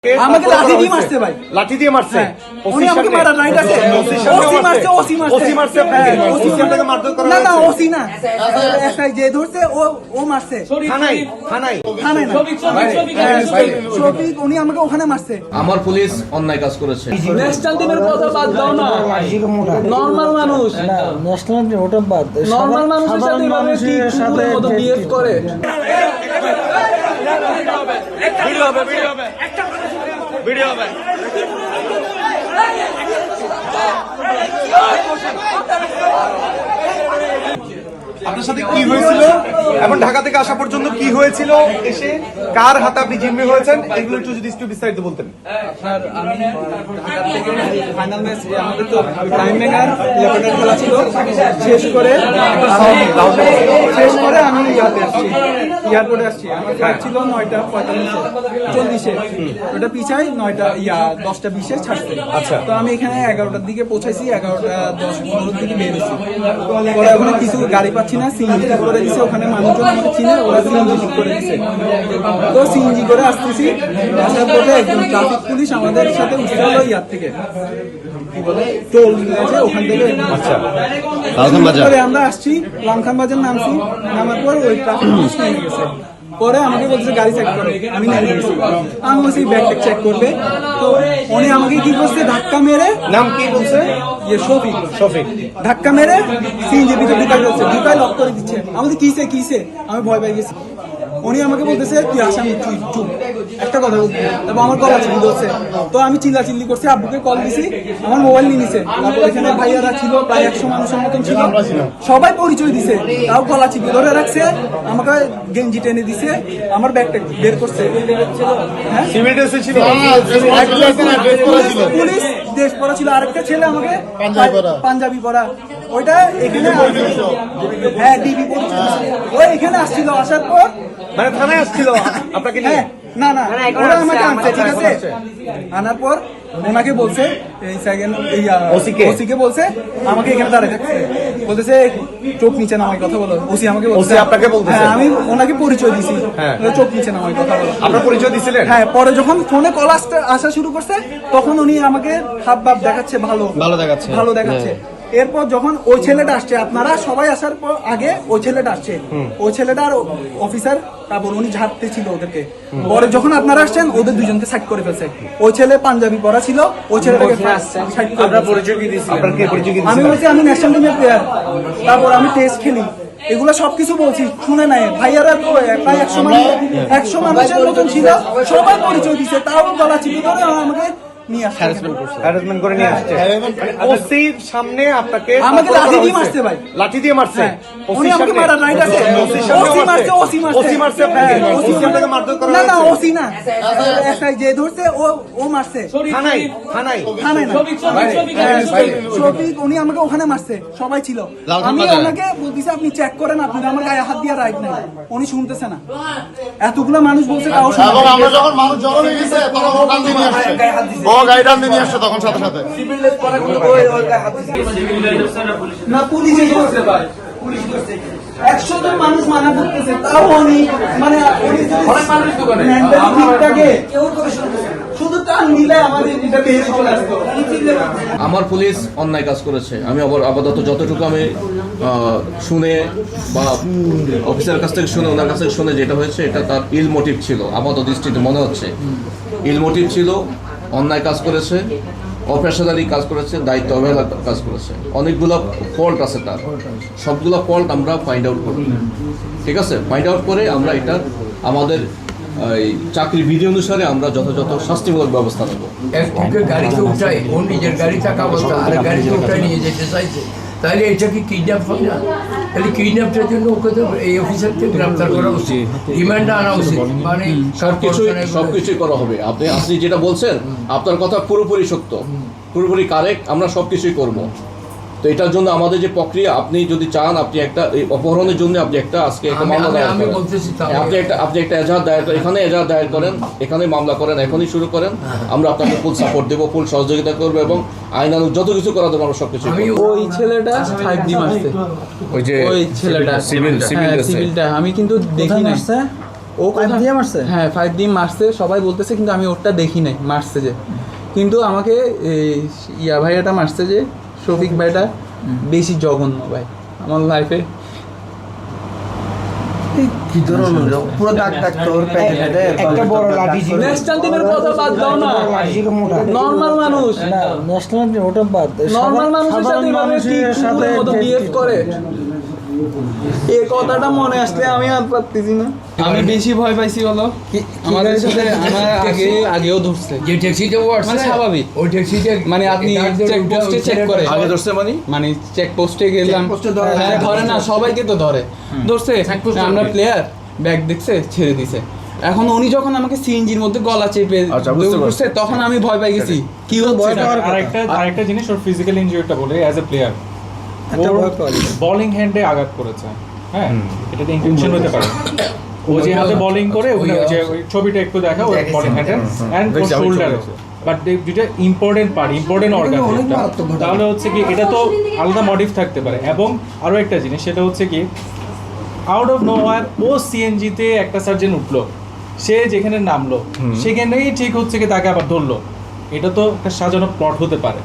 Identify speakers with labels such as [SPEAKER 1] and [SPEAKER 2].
[SPEAKER 1] আমাকে লাঠি দিয়ে মারছে ভাই,
[SPEAKER 2] লাঠি দিয়ে মারছে।
[SPEAKER 1] উনি আমাকে মারা রাইট আছে। ওসি মারছে,
[SPEAKER 2] ওসি মারছে ওসি আপনাকে মারধর করা
[SPEAKER 1] না না
[SPEAKER 2] হয়েছে?
[SPEAKER 1] ওসি না, একটা যে ধরছে ও মারছে
[SPEAKER 2] থানায় থানায়
[SPEAKER 1] থানায় না, শফিক উনি আমাকে ওখানে মারছে।
[SPEAKER 3] আমার পুলিশ অন্যায় কাজ করেছে।
[SPEAKER 4] ন্যাশনাল টিমের কথা বাদ দাও না, নরমাল মানুষ,
[SPEAKER 5] ন্যাশনাল টিম ওটা বাদ,
[SPEAKER 4] নরমাল মানুষের সাথে এভাবে কি কুকুরের মতো বিহেভ করে?
[SPEAKER 2] ভিডিও হবে। আপনার সাথে কি হয়েছিল এখন ঢাকা থেকে আসা পর্যন্ত কি হয়েছিল, এসে কার হাতে আপনি জিম্মি হয়েছেন, এগুলো একটু বিস্তারিত বলতেন।
[SPEAKER 4] স্যার আমি ঢাকা থেকে ফাইনাল ম্যাচ আমাদের তো টাইম ব্যাঙ্গার লেফটেন্যান্ট খেলা ছিল, শেষ করে আমি এয়ারপোর্টে আসছি। আমার ফ্লাইট ছিল 9:45-40, ওটা পিছায় 10:20 ছাড়ছে।
[SPEAKER 2] আচ্ছা।
[SPEAKER 4] তো আমি এখানে 11টার দিকে পৌঁছাইছি, 11:10-15 দিকে বেরিয়েছি। পরে ওখানে কিছু গাড়ি পাচ্ছি না, সিএনজি করে দিছে, ওখানে মানুষজন আমাকে চিনে, ওরা সিএনজি ঠিক করে দিছে। তো সিএনজি করে আসতেছি, আসার পথে একজন ট্রাফিক পুলিশ আমাদের সাথে উঠতে হলো ইয়ার থেকে, কি বলে টোল আছে ওখান থেকে।
[SPEAKER 2] আচ্ছা,
[SPEAKER 4] পরে আমরা আসছি লামখান বাজার, নামছি, নামার পর ওই ট্রাফিক পুলিশ নেমে গেছে। পরে আমাকে বলছে গাড়ি চেক করে, আমি নেমে গেছি, আমি বলছি ব্যাগ ট্যাগ চেক করবে। তো উনি আমাকে কি করছে, ধাক্কা মেরে,
[SPEAKER 2] নাম কি বলছে?
[SPEAKER 4] শফিক
[SPEAKER 2] শফিক।
[SPEAKER 4] ধাক্কা মেরে সিএনজি ভিতরে ঢুকাই দিচ্ছে, ঢুকাই লক করে দিচ্ছে। আমাদের কিসে আমি ভয় পেয়ে গেছি। উনি আমাকে বলতেছে তুই আসামি, তুই চুপ, একটা কথা বলবি, তারপর আমার গলা চিল্লি ধরছে। তো আমি চিল্লাচিল্লি করছি, আব্বুকে কল দিছি, আমার মোবাইল নিয়ে নিছে। তারপর এখানে ভাইয়ারা ছিল, প্রায় 100 মানুষের মতন ছিল, সবাই পরিচয় দিছে, তাও গলা চিল্লি ধরে রাখছে, আমাকে গেঞ্জি টেনে দিছে, আমার ব্যাগটা বের করছে। হ্যাঁ,
[SPEAKER 2] সিভিল ড্রেসে ছিল,
[SPEAKER 4] পুলিশ ড্রেস পরা ছিল, আরেকটা ছেলে আমাকে পাঞ্জাবি পরা, ওইটা এখানে হ্যাঁ ডিবি পরিচয়, ওই এখানে আসছিল। আসার পর
[SPEAKER 2] মানে থানায় আসছিল আপনাকে নিয়ে?
[SPEAKER 4] হ্যাঁ, না না ওরা আমাকে আনছে, ঠিক আছে। আনার পর ওনাকে বলছে, এই সেকেন্ড ওসিকে বলছে আমাকে এখানে দাঁড়িয়ে থাকছে, বলতেছে চোখ নিচে নামাই কথা বলো। ওসি আমাকে বলছে,
[SPEAKER 2] ওসি আপনাকে বলতেছে?
[SPEAKER 4] হ্যাঁ, আমি ওনাকে পরিচয় দিছি,
[SPEAKER 2] হ্যাঁ।
[SPEAKER 4] চোখ নিচে নামাই কথা বলো।
[SPEAKER 2] আপনার পরিচয় দিছিলেন?
[SPEAKER 4] হ্যাঁ, পরে যখন ফোনে কল আসা শুরু করছে, তখন উনি আমাকে হাব ভাব দেখাচ্ছে, ভালো দেখাচ্ছে। এরপর যখন ওই ছেলেটা আসছে, আপনারা সবাই আসার পর আগে ওই ছেলেটা আসছে, ওই ছেলেটা আর অফিসার, তারপর উনি ঝাড়তে ছিল ওদেরকে। পরে যখন আপনারা আসছেন, ওদের দুজনকে সাইড করে ফেলছে। ওই ছেলে পাঞ্জাবি পরা ছিল, ওই ছেলেটাকে সাইড করে ফেলছে।
[SPEAKER 2] পরিচয় কি দিয়েছিলেন? আপনার কি পরিচয় কি
[SPEAKER 4] আমি
[SPEAKER 2] দিয়েছিলেন?
[SPEAKER 4] বলছি আমি ন্যাশনাল টিমের প্লেয়ার, তারপর আমি টেস্ট খেলি, এগুলো সবকিছু বলছি, শুনে নাই। ভাইয়ারা তো প্রায় 100 মানুষের মতন ছিল, সবাই পরিচয় দিছে, তাও গলা চিপি ধরে আমাকে নিয়ে আসছে,
[SPEAKER 2] হ্যারাসমেন্ট করে নিয়ে আসছে। ওসির সামনে আপনাকে
[SPEAKER 4] আমাকে লাঠি দিয়ে মারছে ভাই,
[SPEAKER 2] লাঠি দিয়ে মারছে।
[SPEAKER 4] উনি আমাকে মারা রাইট আছে। ওসি মারছে
[SPEAKER 2] আপনাকে? ওসি আপনাকে মারধর করা
[SPEAKER 4] না না
[SPEAKER 2] হয়েছে?
[SPEAKER 4] ওসি না, একটা যে ধরছে ও মারছে
[SPEAKER 2] থানায়
[SPEAKER 4] না, শফিক উনি আমাকে ওখানে মারছে, সবাই ছিল। আমি ওনাকে বলতেছি আপনি চেক করেন, আপনি আমার গায়ে হাত দিয়ে রাইট নাই, উনি শুনতেছে না। এতগুলো মানুষ বলছে, তাও
[SPEAKER 5] এবং আমরা যখন মানুষ জড়ো হয়ে গেছে তখন ও টান দিয়ে নিয়ে আসছে, ও গাড়ি টান দিয়ে নিয়ে আসছে তখন সাথে সাথে।
[SPEAKER 4] না পুলিশে ধরছে ভাই, পুলিশ ধরছে 100 জন মানুষ মানা করতেছে, তাও উনি মানে ঠিকঠাকে শুধু টান দিলে আমাদের এটা বেরিয়ে চলে আসতো।
[SPEAKER 3] আমার পুলিশ অন্যায় কাজ করেছে। আমি আপাতত যতটুকু আমি শুনে বা অফিসারের কাছ থেকে শুনে, ওনার কাছ থেকে শুনে যেটা হয়েছে, এটা তার ইল মোটিভ ছিল, আপাতত দৃষ্টিতে মনে হচ্ছে ইল মোটিভ ছিল, অন্যায় কাজ করেছে, অপেশাদারি কাজ করেছে, দায়িত্ব অবহেলা কাজ করেছে। অনেকগুলো ফল্ট আছে তার, সবগুলো ফল্ট আমরা ফাইন্ড আউট করব, ঠিক আছে। ফাইন্ড আউট করে আমরা এটা আমাদের এই চাকরির বিধি অনুসারে আমরা যথাযথ শাস্তিমূলক ব্যবস্থা নেব।
[SPEAKER 6] ওকে গাড়িতে উঠাই, ও নিজের গাড়ি থাকা অবস্থা আর গাড়িতে উঠাই নিয়ে যেতে চাইছে, তাহলে এটা কি কিডন্যাপ হয় না? তাহলে কিডন্যাপটার জন্য ওকে তো এই অফিসারকে গ্রেপ্তার করা উচিত, রিমান্ডে আনা উচিত, মানে
[SPEAKER 3] সবকিছুই করা হবে। আপনি যেটা বলছেন, আপনার কথা পুরোপুরি সত্য, পুরোপুরি কারেক্ট, আমরা সবকিছুই করব। তো এটার জন্য আমাদের যে প্রক্রিয়া, আপনি যদি চান, আপনি একটা এই অপহরণের জন্য আপনি একটা আজকে একটা মামলা দায়ের করেন, আপনি একটা এজাহার দায়ের করেন, এখানে এজাহার দায়ের করেন, এখানে মামলা করেন, এখনই শুরু করেন। আমরা আপনাকে ফুল সাপোর্ট দেবো, ফুল সহযোগিতা করবো, এবং আইনানুগ যত কিছু করা দেবো আমরা সবকিছু।
[SPEAKER 4] ওই ছেলেটা 5 দিন আসছে,
[SPEAKER 3] ওই যে
[SPEAKER 4] ওই ছেলেটা সিভিলটা আমি কিন্তু দেখি না, ও
[SPEAKER 1] পাইপ দিয়ে মারছে?
[SPEAKER 4] হ্যাঁ 5 দিয়ে মারছে, সবাই বলতেছে, কিন্তু আমি ওরটা দেখি নাই মারছে যে। কিন্তু আমাকে ইয়া ভাইয়াটা মারছে যে, শফিক ভাইটা বেশি জঘন্য ভাই আমার লাইফে।
[SPEAKER 1] কি ধরনের পুরো দাগ দাগ তোর পেটে একটা বড় লাঠি ছিল।
[SPEAKER 4] ন্যাশনাল টিমের কথা বাদ দাও না, নরমাল মানুষ,
[SPEAKER 1] না ন্যাশনাল টিম ওটা বাদ,
[SPEAKER 4] নরমাল মানুষের সাথে এভাবে কি কুকুরের মতো বিহেভ করে, এই কথাটা মনে আসলে আমি আর পারতেছি না। আমি বেশি ভয় পাইছি বলো, আমাদের সাথে আমার আগেও ধরছে,
[SPEAKER 6] যে ট্যাক্সিতে উঠছে
[SPEAKER 4] মানে স্বাভাবিক
[SPEAKER 6] ওই ট্যাক্সিতে
[SPEAKER 4] মানে আপনি চেক পোস্টে চেক করে
[SPEAKER 3] আগে ধরছে মানে
[SPEAKER 4] চেক পোস্টে গেলাম, হ্যাঁ ধরে না, সবাইকে তো ধরে, ধরছে আমরা প্লেয়ার ব্যাগ দেখছে ছেড়ে দিছে। এখন উনি যখন আমাকে সিএনজির মধ্যে গলা চেপে ধরছে তখন আমি ভয় পাই গেছি কি হচ্ছে।
[SPEAKER 7] আরেকটা জিনিস, ওর ফিজিক্যাল ইনজুরিটা বলে অ্যাজ এ প্লেয়ার বলিং হ্যান্ডে আঘাত করেছে, হ্যাঁ এটা তো ইন্টেনশন হতে পারে। ও যে হাতে বোলিং করে ওখানে যে ওই ছবিটা একটু দেখা, ওর বলিং হ্যান্ডে এন্ড ওর শোল্ডারে, বাট যেটা ইম্পর্টেন্ট পার্ট, ইম্পর্টেন্ট অর্গান, তাহলে হচ্ছে কি এটা তো আলাদা মডিফ থাকতে পারে। এবং আরো একটা জিনিস, সেটা হচ্ছে কি আউট অফ নোওয়্যার ও সিএনজিতে একটা সার্জেন্ট উঠলো, সে যেখানে নামলো সেখানেই ঠিক হচ্ছে কি তাকে আবার ধরলো। এটা তো একটা সাজানো প্লট হতে পারে।